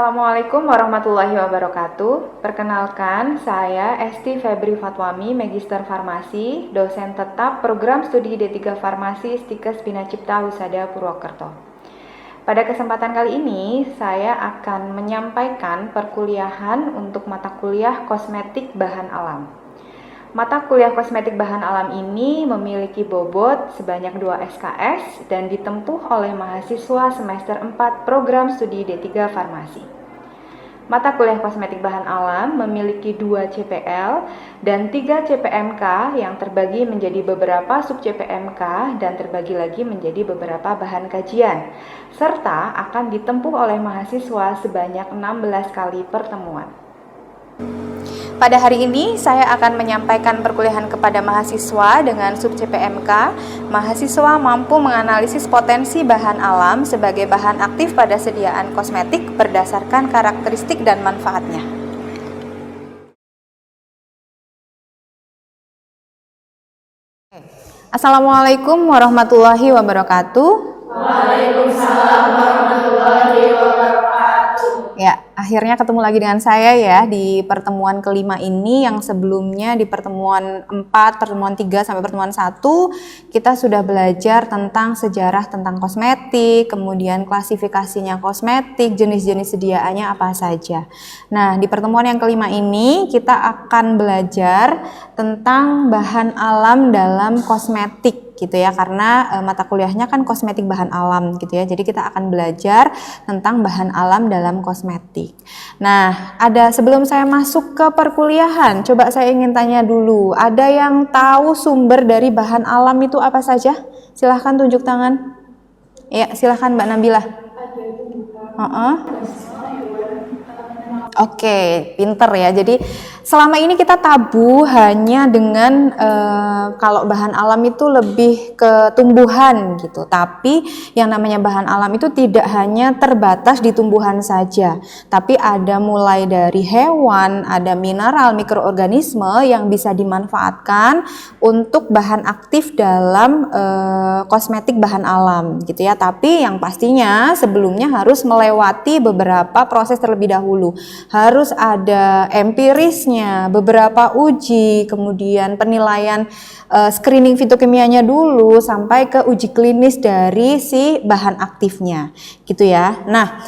Assalamualaikum warahmatullahi wabarakatuh. Perkenalkan, saya Esti Febri Fatwami, Magister Farmasi, dosen tetap Program Studi D3 Farmasi Stikes Bina Cipta Husada Purwokerto. Pada kesempatan kali ini, saya akan menyampaikan perkuliahan untuk mata kuliah Kosmetik Bahan Alam. Mata kuliah kosmetik bahan alam ini memiliki bobot sebanyak 2 SKS dan ditempuh oleh mahasiswa semester 4 Program Studi D3 Farmasi. Mata kuliah kosmetik bahan alam memiliki 2 CPL dan 3 CPMK yang terbagi menjadi beberapa sub CPMK dan terbagi lagi menjadi beberapa bahan kajian, serta akan ditempuh oleh mahasiswa sebanyak 16 kali pertemuan. Pada hari ini, saya akan menyampaikan perkuliahan kepada mahasiswa dengan sub CPMK. Mahasiswa mampu menganalisis potensi bahan alam sebagai bahan aktif pada sediaan kosmetik berdasarkan karakteristik dan manfaatnya. Assalamualaikum warahmatullahi wabarakatuh. Waalaikumsalam warahmatullahi wabarakatuh. Ya, akhirnya ketemu lagi dengan saya ya di pertemuan kelima ini. Yang sebelumnya di pertemuan 4, pertemuan 3 sampai pertemuan 1 kita sudah belajar tentang sejarah tentang kosmetik, kemudian klasifikasinya kosmetik, jenis-jenis sediaannya apa saja. Nah, di pertemuan yang kelima ini kita akan belajar tentang bahan alam dalam kosmetik gitu ya, karena mata kuliahnya kan kosmetik bahan alam gitu ya. Jadi kita akan belajar tentang bahan alam dalam kosmetik. Nah, sebelum saya masuk ke perkuliahan, coba saya ingin tanya dulu, ada yang tahu sumber dari bahan alam itu apa saja? Silahkan tunjuk tangan. Ya, silahkan Mbak Nabila. Oke, pinter ya. Jadi selama ini kita tabu hanya dengan kalau bahan alam itu lebih ke tumbuhan gitu. Tapi yang namanya bahan alam itu tidak hanya terbatas di tumbuhan saja, tapi ada mulai dari hewan, ada mineral, mikroorganisme yang bisa dimanfaatkan untuk bahan aktif dalam kosmetik bahan alam gitu ya. Tapi yang pastinya sebelumnya harus melewati beberapa proses terlebih dahulu. Harus ada empirisnya, beberapa uji, kemudian penilaian screening fitokimianya dulu sampai ke uji klinis dari si bahan aktifnya gitu ya. Nah,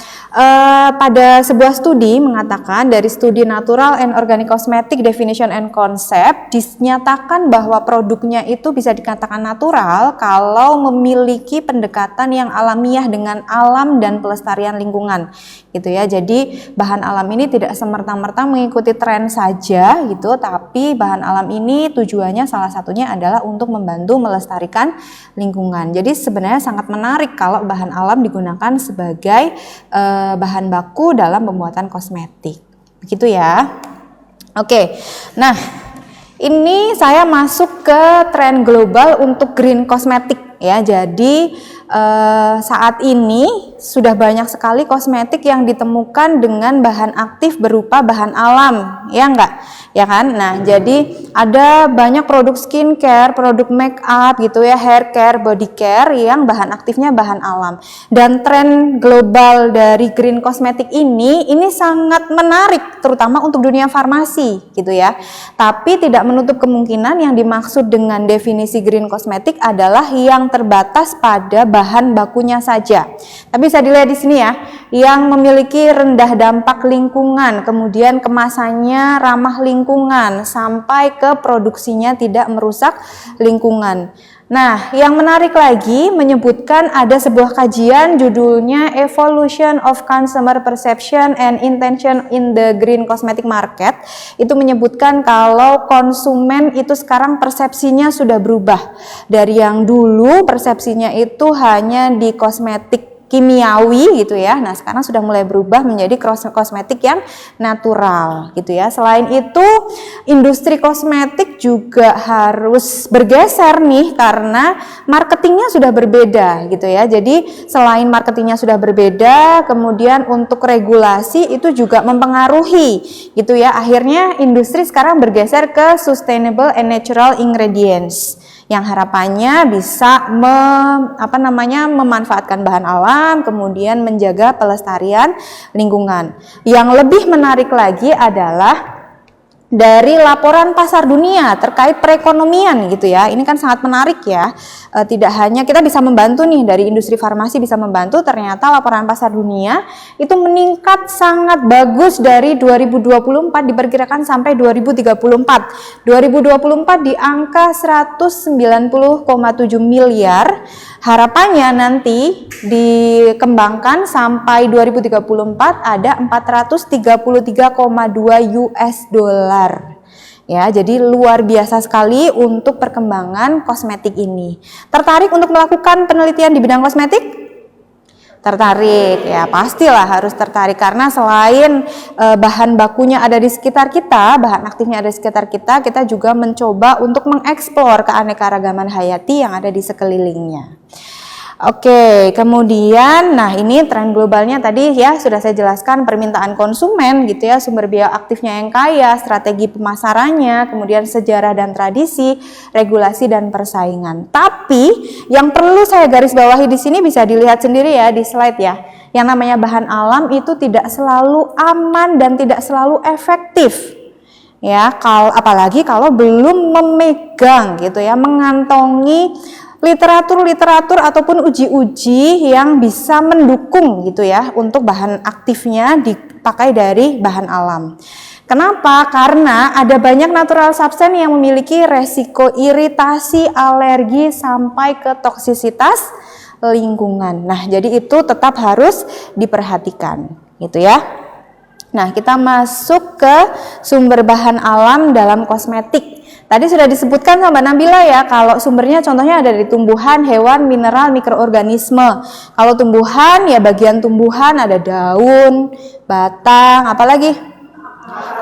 pada sebuah studi mengatakan dari studi Natural and Organic Cosmetic Definition and Concept dinyatakan bahwa produknya itu bisa dikatakan natural kalau memiliki pendekatan yang alamiah dengan alam dan pelestarian lingkungan gitu ya. Jadi bahan alam ini tidak semerta-merta mengikuti tren saja gitu, tapi bahan alam ini tujuannya salah satunya adalah untuk membantu melestarikan lingkungan. Jadi sebenarnya sangat menarik kalau bahan alam digunakan sebagai bahan baku dalam pembuatan kosmetik. Begitu ya. Oke. Nah, ini saya masuk ke tren global untuk green kosmetik ya. Jadi saat ini sudah banyak sekali kosmetik yang ditemukan dengan bahan aktif berupa bahan alam, ya enggak? Ya kan? Nah, jadi ada banyak produk skincare, produk make up gitu ya, hair care, body care yang bahan aktifnya bahan alam. Dan tren global dari green kosmetik ini sangat menarik terutama untuk dunia farmasi gitu ya. Tapi tidak menutup kemungkinan yang dimaksud dengan definisi green kosmetik adalah yang terbatas pada bahan bakunya saja. Tapi bisa dilihat di sini ya, yang memiliki rendah dampak lingkungan, kemudian kemasannya ramah lingkungan, sampai ke produksinya tidak merusak lingkungan. Nah, yang menarik lagi menyebutkan ada sebuah kajian judulnya Evolution of Consumer Perception and Intention in the Green Cosmetic Market. Itu menyebutkan kalau konsumen itu sekarang persepsinya sudah berubah. Dari yang dulu persepsinya itu hanya di kosmetik kimiawi gitu ya. Nah, sekarang sudah mulai berubah menjadi kosmetik yang natural gitu ya. Selain itu, industri kosmetik juga harus bergeser nih karena marketingnya sudah berbeda gitu ya. Jadi selain marketingnya sudah berbeda, kemudian untuk regulasi itu juga mempengaruhi gitu ya. Akhirnya industri sekarang bergeser ke sustainable and natural ingredients. yang harapannya bisa memanfaatkan bahan alam, kemudian menjaga pelestarian lingkungan. Yang lebih menarik lagi adalah dari laporan pasar dunia terkait perekonomian gitu ya. Ini kan sangat menarik ya. Tidak hanya kita bisa membantu nih, dari industri farmasi bisa membantu, ternyata laporan pasar dunia itu meningkat sangat bagus dari 2024 diperkirakan sampai 2034. 2024 di angka 190,7 miliar. Harapannya nanti dikembangkan sampai 2034 ada 433,2 US dollar. Ya, jadi luar biasa sekali untuk perkembangan kosmetik ini. Tertarik untuk melakukan penelitian di bidang kosmetik? Tertarik ya, pastilah harus tertarik, karena selain bahan bakunya ada di sekitar kita, bahan aktifnya ada di sekitar kita, kita juga mencoba untuk mengeksplor keanekaragaman hayati yang ada di sekelilingnya. Oke, kemudian nah ini tren globalnya tadi ya sudah saya jelaskan, permintaan konsumen gitu ya, sumber bioaktifnya yang kaya, strategi pemasarannya, kemudian sejarah dan tradisi, regulasi dan persaingan. Tapi yang perlu saya garis bawahi di sini bisa dilihat sendiri ya di slide ya. Yang namanya bahan alam itu tidak selalu aman dan tidak selalu efektif. Ya, apalagi kalau belum memegang gitu ya, mengantongi literatur ataupun uji-uji yang bisa mendukung gitu ya untuk bahan aktifnya dipakai dari bahan alam. Kenapa? Karena ada banyak natural substance yang memiliki resiko iritasi, alergi sampai ke toksisitas lingkungan. Nah, jadi itu tetap harus diperhatikan gitu ya. Nah, kita masuk ke sumber bahan alam dalam kosmetik. Tadi sudah disebutkan sama Mbak Nabila ya, kalau sumbernya contohnya ada dari tumbuhan, hewan, mineral, mikroorganisme. Kalau tumbuhan ya bagian tumbuhan ada daun, batang, apalagi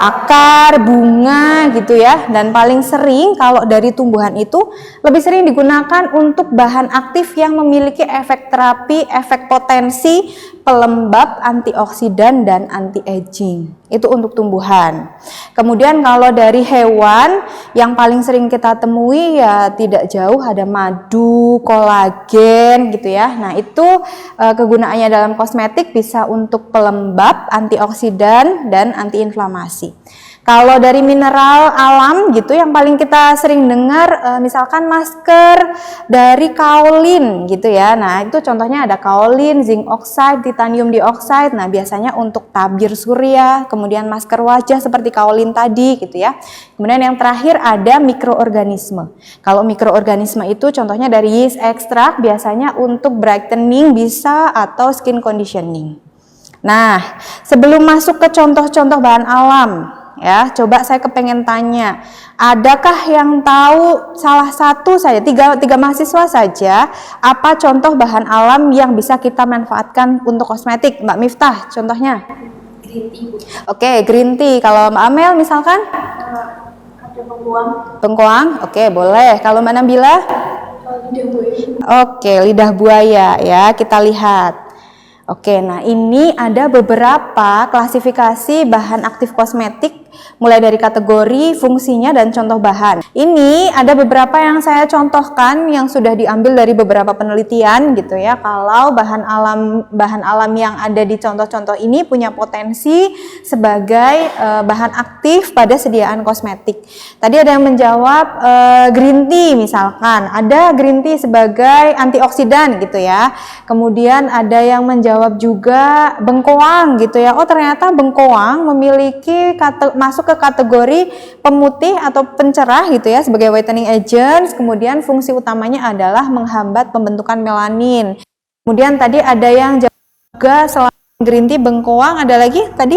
akar, bunga gitu ya. Dan paling sering kalau dari tumbuhan itu lebih sering digunakan untuk bahan aktif yang memiliki efek terapi, efek potensi, pelembab, antioksidan dan anti-aging. Itu untuk tumbuhan. Kemudian kalau dari hewan yang paling sering kita temui ya tidak jauh ada madu, kolagen gitu ya. Nah, itu kegunaannya dalam kosmetik bisa untuk pelembab, antioksidan dan antiinflamasi. Kalau dari mineral alam gitu yang paling kita sering dengar misalkan masker dari kaolin gitu ya. Nah, itu contohnya ada kaolin, zinc oxide, titanium dioxide. Nah, biasanya untuk tabir surya, kemudian masker wajah seperti kaolin tadi gitu ya. Kemudian yang terakhir ada mikroorganisme. Kalau mikroorganisme itu contohnya dari yeast extract, biasanya untuk brightening bisa atau skin conditioning. Nah, sebelum masuk ke contoh-contoh bahan alam ya, coba saya kepengen tanya, adakah yang tahu salah satu saja, tiga mahasiswa saja, apa contoh bahan alam yang bisa kita manfaatkan untuk kosmetik? Mbak Miftah, contohnya? Green tea. Oke, green tea. Kalau Mbak Amel misalkan? Ada bengkoang. Bengkoang, oke boleh. Kalau Mbak Nabila? Lidah buaya. Oke, lidah buaya ya, kita lihat. Oke, nah ini ada beberapa klasifikasi bahan aktif kosmetik mulai dari kategori, fungsinya, dan contoh bahan. Ini ada beberapa yang saya contohkan yang sudah diambil dari beberapa penelitian gitu ya. Kalau bahan alam yang ada di contoh-contoh ini punya potensi sebagai bahan aktif pada sediaan kosmetik. Tadi ada yang menjawab green tea misalkan. Ada green tea sebagai antioksidan gitu ya. Kemudian ada yang menjawab juga bengkoang gitu ya. Oh, ternyata bengkoang memiliki masuk ke kategori pemutih atau pencerah gitu ya sebagai whitening agents. Kemudian fungsi utamanya adalah menghambat pembentukan melanin. Kemudian tadi ada yang juga selain green tea, bengkoang, ada lagi tadi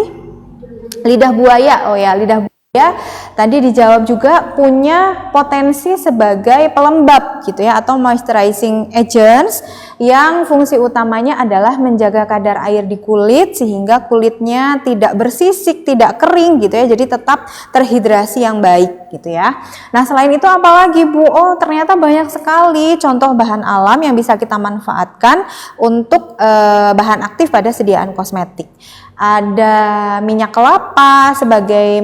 lidah buaya. Oh ya, lidah buaya tadi dijawab juga punya potensi sebagai pelembab gitu ya atau moisturizing agents yang fungsi utamanya adalah menjaga kadar air di kulit sehingga kulitnya tidak bersisik, tidak kering gitu ya. Jadi tetap terhidrasi yang baik gitu ya. Nah, selain itu apalagi Bu? Oh, ternyata banyak sekali contoh bahan alam yang bisa kita manfaatkan untuk bahan aktif pada sediaan kosmetik. Ada minyak kelapa sebagai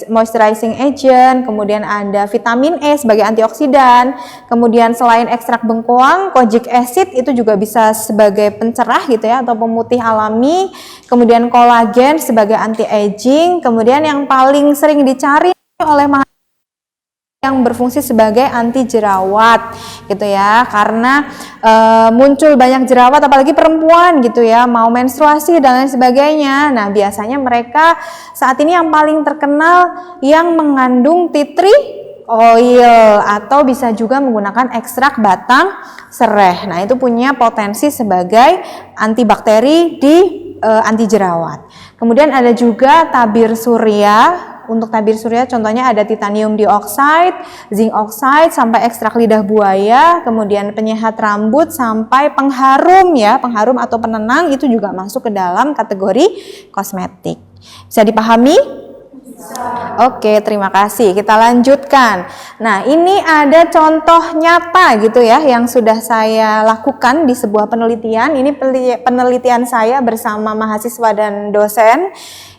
moisturizing agent, kemudian ada vitamin E sebagai antioksidan, kemudian selain ekstrak bengkoang, kojic acid itu juga bisa sebagai pencerah gitu ya atau pemutih alami, kemudian kolagen sebagai anti aging, kemudian yang paling sering dicari oleh yang berfungsi sebagai anti jerawat gitu ya, karena muncul banyak jerawat apalagi perempuan gitu ya, mau menstruasi dan lain sebagainya. Nah, biasanya mereka saat ini yang paling terkenal yang mengandung tea tree oil atau bisa juga menggunakan ekstrak batang sereh. Nah, itu punya potensi sebagai antibakteri di anti jerawat. Kemudian ada juga tabir surya. Untuk tabir surya contohnya ada titanium dioxide, zinc oxide, sampai ekstrak lidah buaya, kemudian penyehat rambut sampai pengharum ya, pengharum atau penenang itu juga masuk ke dalam kategori kosmetik. Bisa dipahami? Oke, terima kasih. Kita lanjutkan. Nah, ini ada contoh nyata gitu ya yang sudah saya lakukan di sebuah penelitian. Ini penelitian saya bersama mahasiswa dan dosen.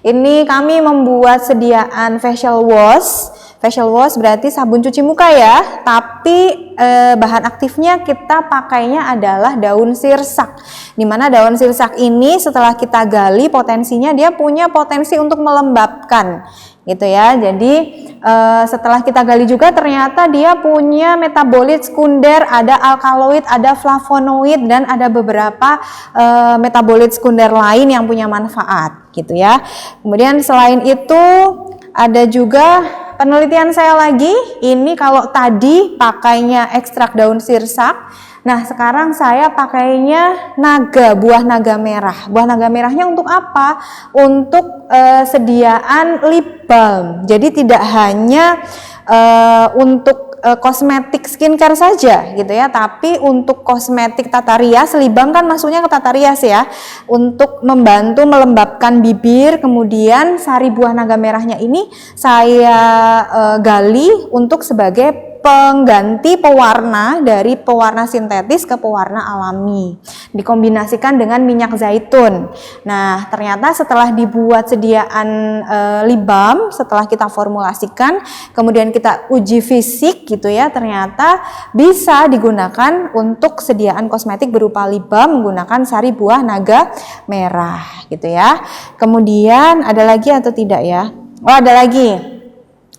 Ini kami membuat sediaan facial wash. Facial wash berarti sabun cuci muka ya, tapi bahan aktifnya kita pakainya adalah daun sirsak. Dimana daun sirsak ini setelah kita gali potensinya dia punya potensi untuk melembabkan gitu ya. Jadi setelah kita gali juga ternyata dia punya metabolit sekunder, ada alkaloid, ada flavonoid dan ada beberapa metabolit sekunder lain yang punya manfaat gitu ya. Kemudian selain itu ada juga penelitian saya lagi, ini kalau tadi pakainya ekstrak daun sirsak, nah sekarang saya pakainya naga, buah naga merah. Buah naga merahnya untuk apa? Untuk sediaan lip balm. Jadi tidak hanya untuk kosmetik skincare saja gitu ya, tapi untuk kosmetik tata rias, libam kan masuknya ke tata rias ya, untuk membantu melembabkan bibir. Kemudian sari buah naga merahnya ini saya gali untuk sebagai pengganti pewarna dari pewarna sintetis ke pewarna alami, dikombinasikan dengan minyak zaitun. Nah, ternyata setelah dibuat sediaan lip balm, setelah kita formulasikan, kemudian kita uji fisik gitu ya, ternyata bisa digunakan untuk sediaan kosmetik berupa lip balm menggunakan sari buah naga merah gitu ya. Kemudian ada lagi atau tidak ya? Oh, ada lagi.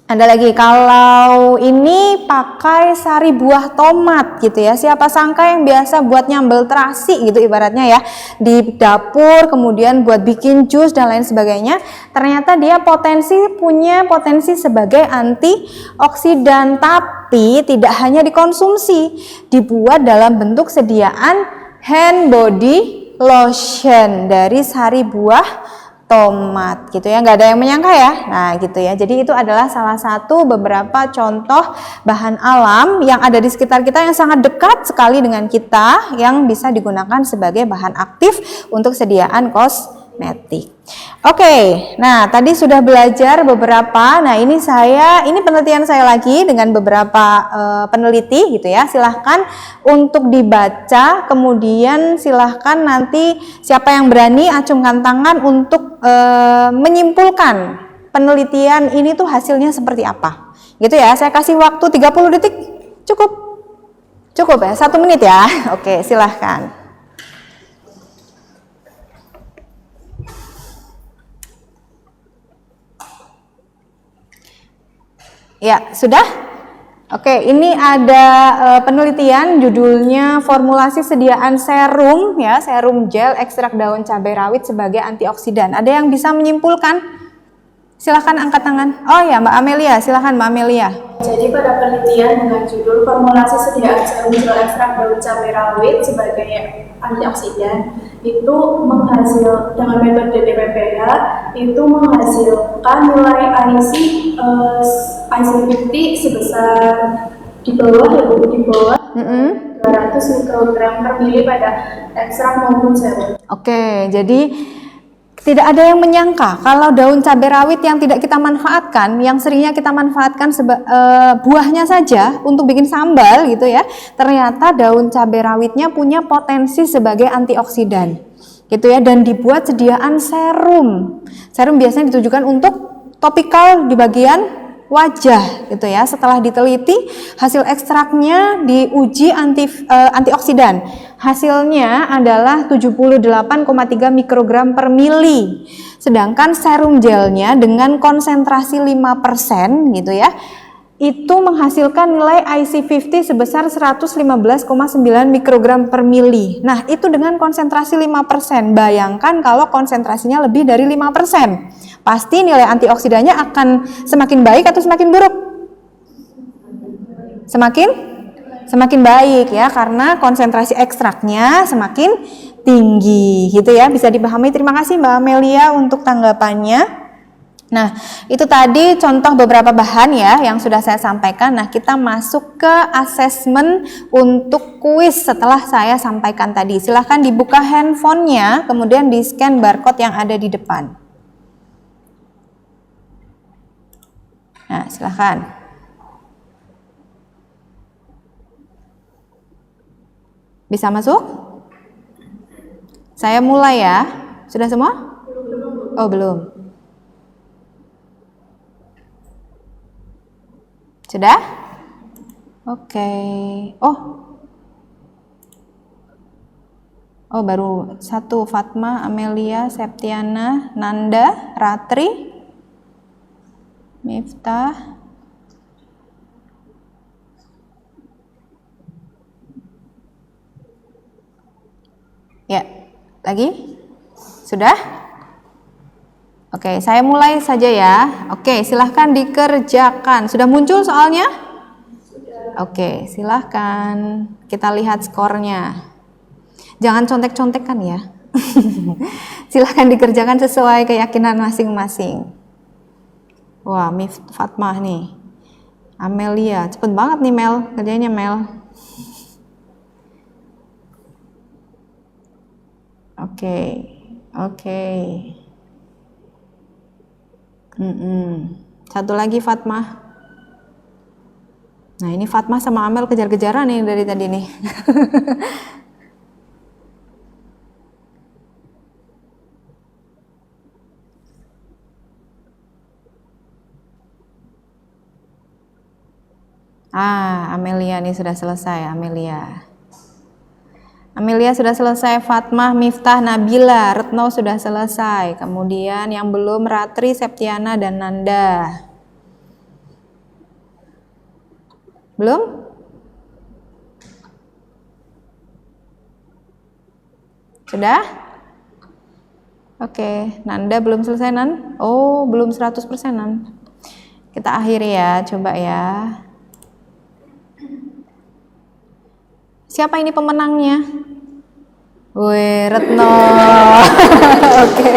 Ada lagi, kalau ini pakai sari buah tomat gitu ya. Siapa sangka yang biasa buat nyambel terasi gitu ibaratnya ya, di dapur, kemudian buat bikin jus dan lain sebagainya. Ternyata dia punya potensi sebagai antioksidan, tapi tidak hanya dikonsumsi, dibuat dalam bentuk sediaan hand body lotion dari sari buah tomat gitu ya, nggak ada yang menyangka ya. Nah gitu ya, jadi itu adalah salah satu beberapa contoh bahan alam yang ada di sekitar kita yang sangat dekat sekali dengan kita yang bisa digunakan sebagai bahan aktif untuk sediaan kosmetik. Oke, nah tadi sudah belajar beberapa. Nah ini penelitian saya lagi dengan beberapa peneliti gitu ya. Silahkan untuk dibaca, kemudian silahkan nanti siapa yang berani acungkan tangan untuk menyimpulkan penelitian ini tuh hasilnya seperti apa. Gitu ya, saya kasih waktu 30 detik, cukup ya, 1 menit ya. Oke, silahkan. Ya, sudah? Oke, ini ada penelitian judulnya formulasi sediaan serum ya, serum gel ekstrak daun cabai rawit sebagai antioksidan. Ada yang bisa menyimpulkan? Silahkan angkat tangan. Oh ya, Mbak Amelia, silahkan Mbak Amelia. Jadi pada penelitian dengan judul formulasi sediaan serum gel ekstrak daun cabai rawit sebagai antioksidan itu dengan metode DPPH itu menghasilkan nilai IC50 sebesar di bawah 200 mikrogram per mili pada ekstrak maupun serum. Oke, jadi tidak ada yang menyangka kalau daun cabai rawit yang tidak kita manfaatkan, yang seringnya kita manfaatkan buahnya saja untuk bikin sambal gitu ya, ternyata daun cabai rawitnya punya potensi sebagai antioksidan gitu ya, dan dibuat sediaan serum. Serum biasanya ditujukan untuk topikal di bagian wajah gitu ya. Setelah diteliti, hasil ekstraknya diuji antioksidan. Hasilnya adalah 78,3 mikrogram per mili. Sedangkan serum gelnya dengan konsentrasi 5% gitu ya, itu menghasilkan nilai IC50 sebesar 115,9 mikrogram per mili. Nah, itu dengan konsentrasi 5%. Bayangkan kalau konsentrasinya lebih dari 5%. Pasti nilai antioksidannya akan semakin baik atau semakin buruk? Semakin baik ya, karena konsentrasi ekstraknya semakin tinggi gitu ya. Bisa dipahami. Terima kasih Mbak Amelia untuk tanggapannya. Nah, itu tadi contoh beberapa bahan ya yang sudah saya sampaikan. Nah, kita masuk ke asesmen untuk kuis setelah saya sampaikan tadi. Silahkan dibuka handphonenya, kemudian di scan barcode yang ada di depan. Nah, silahkan. Bisa masuk? Saya mulai ya. Sudah semua? Oh, belum. Sudah? Oke. Oh, baru satu. Fatma, Amelia, Septiana, Nanda, Ratri, Miftah. Ya, lagi? Sudah? Oke, saya mulai saja ya. Oke, silahkan dikerjakan. Sudah muncul soalnya? Oke, silahkan. Kita lihat skornya. Jangan contek-contekan ya. Silahkan dikerjakan sesuai keyakinan masing-masing. Wah, Fatmah nih. Amelia, cepet banget nih Mel. Kerjanya Mel. Oke. Satu lagi Fatmah. Nah, ini Fatmah sama Amel kejar-kejaran nih dari tadi nih. Amelia nih sudah selesai. Amelia sudah selesai, Fatmah, Miftah, Nabila, Retno sudah selesai. Kemudian yang belum Ratri, Septiana, dan Nanda. Belum? Sudah? Oke, Nanda belum selesai Nan? Oh, belum 100% Nan. Kita akhiri ya, coba ya. Siapa ini pemenangnya? Wih, Retno. Oke.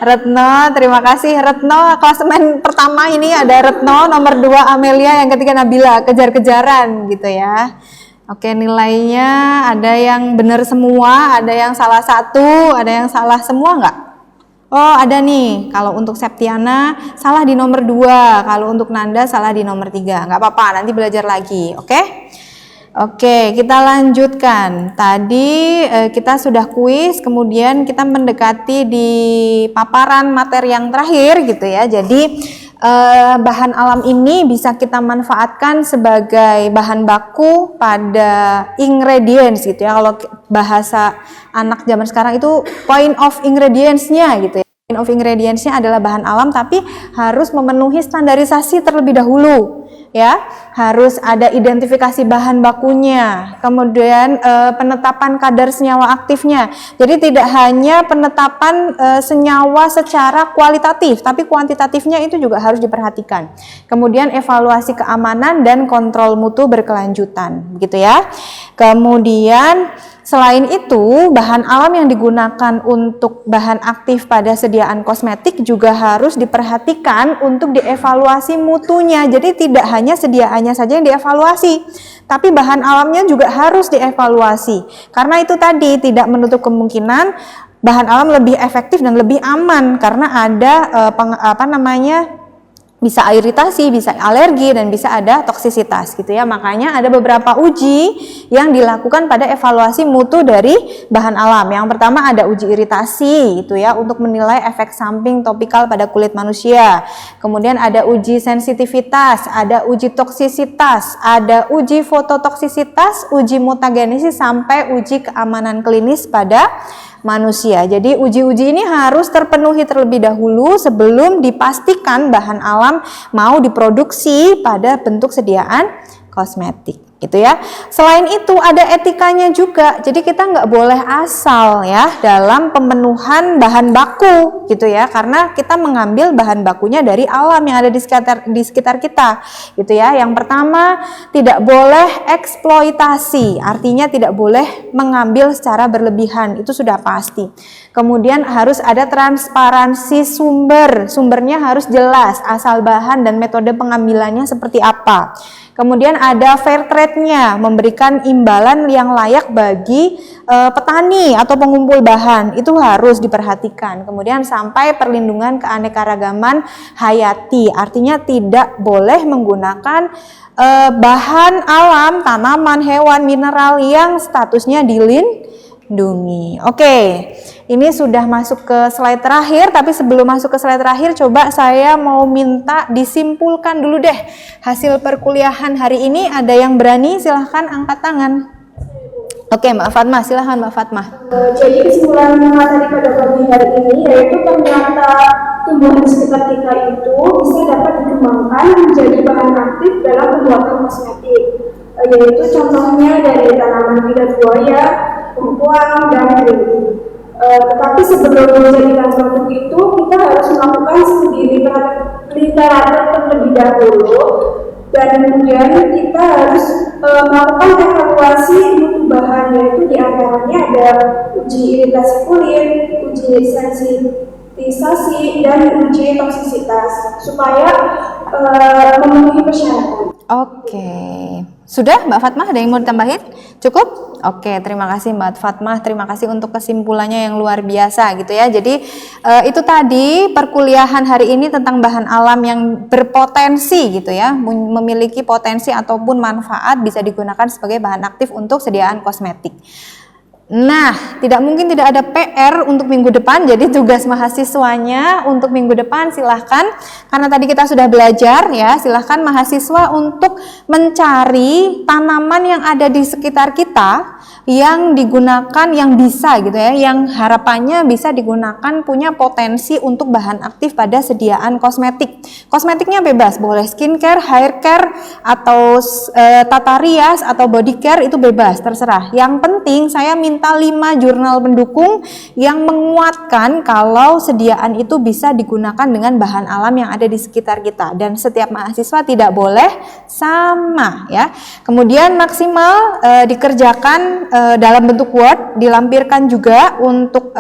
Retno, terima kasih Retno. Klasemen pertama ini ada Retno, nomor 2 Amelia, yang ketiga Nabila. Kejar-kejaran gitu ya. Oke, nilainya ada yang benar semua, ada yang salah satu, ada yang salah semua nggak? Oh, ada nih. Kalau untuk Septiana salah di nomor 2, kalau untuk Nanda salah di nomor 3. Nggak apa-apa, nanti belajar lagi, oke? Oke, kita lanjutkan. Tadi kita sudah kuis, kemudian kita mendekati di paparan materi yang terakhir gitu ya. Jadi bahan alam ini bisa kita manfaatkan sebagai bahan baku pada ingredients gitu ya. Kalau bahasa anak zaman sekarang itu point of ingredients-nya gitu ya. Point of ingredients-nya adalah bahan alam tapi harus memenuhi standarisasi terlebih dahulu. Ya, harus ada identifikasi bahan bakunya, kemudian penetapan kadar senyawa aktifnya. Jadi tidak hanya penetapan senyawa secara kualitatif, tapi kuantitatifnya itu juga harus diperhatikan. Kemudian evaluasi keamanan dan kontrol mutu berkelanjutan, gitu ya. Kemudian Selain itu, bahan alam yang digunakan untuk bahan aktif pada sediaan kosmetik juga harus diperhatikan untuk dievaluasi mutunya. Jadi tidak hanya sediaannya saja yang dievaluasi, tapi bahan alamnya juga harus dievaluasi. Karena itu tadi tidak menutup kemungkinan bahan alam lebih efektif dan lebih aman karena ada bisa iritasi, bisa alergi, dan bisa ada toksisitas gitu ya. Makanya ada beberapa uji yang dilakukan pada evaluasi mutu dari bahan alam. Yang pertama ada uji iritasi gitu ya, untuk menilai efek samping topikal pada kulit manusia. Kemudian ada uji sensitivitas, ada uji toksisitas, ada uji fototoksisitas, uji mutagenesis, sampai uji keamanan klinis pada manusia. Jadi uji-uji ini harus terpenuhi terlebih dahulu sebelum dipastikan bahan alam mau diproduksi pada bentuk sediaan kosmetik gitu ya. Selain itu ada etikanya juga. Jadi kita nggak boleh asal ya dalam pemenuhan bahan baku gitu ya, karena kita mengambil bahan bakunya dari alam yang ada di sekitar kita gitu ya. Yang pertama, tidak boleh eksploitasi, artinya tidak boleh mengambil secara berlebihan, itu sudah pasti. Kemudian harus ada transparansi sumbernya harus jelas, asal bahan dan metode pengambilannya seperti apa. Kemudian ada fair trade-nya, memberikan imbalan yang layak bagi petani atau pengumpul bahan, itu harus diperhatikan. Kemudian sampai perlindungan keanekaragaman hayati, artinya tidak boleh menggunakan bahan alam, tanaman, hewan, mineral yang statusnya dilindungi. Oke, ini sudah masuk ke slide terakhir, tapi sebelum masuk ke slide terakhir, coba saya mau minta disimpulkan dulu deh hasil perkuliahan hari ini. Ada yang berani? Silahkan angkat tangan. Oke, Mbak Fatma, silahkan Mbak Fatma. Jadi kesimpulan materi pada pagi hari ini yaitu ternyata tumbuhan di sekitar kita itu bisa dapat dikembangkan menjadi bahan aktif dalam pembuatan kosmetik. Yaitu contohnya dari tanaman lidah buaya, bengkuang, dan kering. Tetapi sebelum menjadikan produk itu, kita harus melakukan studi literatur terlebih dahulu, dan kemudian kita harus melakukan evaluasi mutu bahan, yaitu diantaranya ada uji iritasi kulit, uji sensitisasi, dan uji toksisitas supaya memenuhi persyaratan. Oke, sudah Mbak Fatma, ada yang mau ditambahin? Cukup? Oke, terima kasih Mbak Fatma, terima kasih untuk kesimpulannya yang luar biasa gitu ya. Jadi itu tadi perkuliahan hari ini tentang bahan alam yang berpotensi gitu ya, memiliki potensi ataupun manfaat bisa digunakan sebagai bahan aktif untuk sediaan kosmetik. Nah, tidak mungkin tidak ada PR untuk minggu depan, jadi tugas mahasiswanya untuk minggu depan silahkan, karena tadi kita sudah belajar ya, silahkan mahasiswa untuk mencari tanaman yang ada di sekitar kita, yang digunakan, yang bisa gitu ya, yang harapannya bisa digunakan, punya potensi untuk bahan aktif pada sediaan kosmetik. Kosmetiknya bebas, boleh skincare, hair care, atau tata rias, atau body care, itu bebas, terserah. Yang penting saya minta 5 jurnal pendukung yang menguatkan kalau sediaan itu bisa digunakan dengan bahan alam yang ada di sekitar kita, dan setiap mahasiswa tidak boleh sama ya. Kemudian maksimal dikerjakan dalam bentuk Word, dilampirkan juga untuk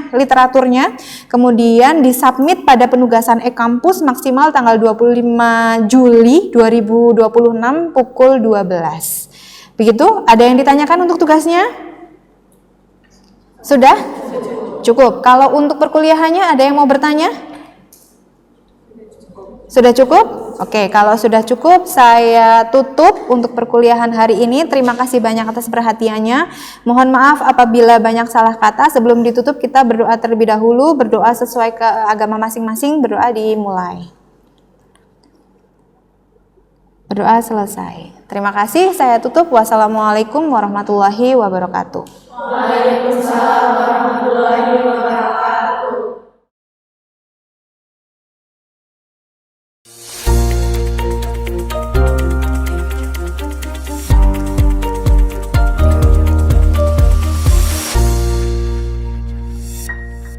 literaturnya, kemudian disubmit pada penugasan e-kampus maksimal tanggal 25 Juli 2026 pukul 12. Begitu? Ada yang ditanyakan untuk tugasnya? Sudah? Cukup. Kalau untuk perkuliahannya ada yang mau bertanya? Sudah cukup? Oke, kalau sudah cukup saya tutup untuk perkuliahan hari ini. Terima kasih banyak atas perhatiannya. Mohon maaf apabila banyak salah kata. Sebelum ditutup kita berdoa terlebih dahulu, berdoa sesuai ke agama masing-masing. Berdoa dimulai. Berdoa selesai. Terima kasih, saya tutup. Wassalamualaikum warahmatullahi wabarakatuh. Waalaikumsalam warahmatullahi wabarakatuh.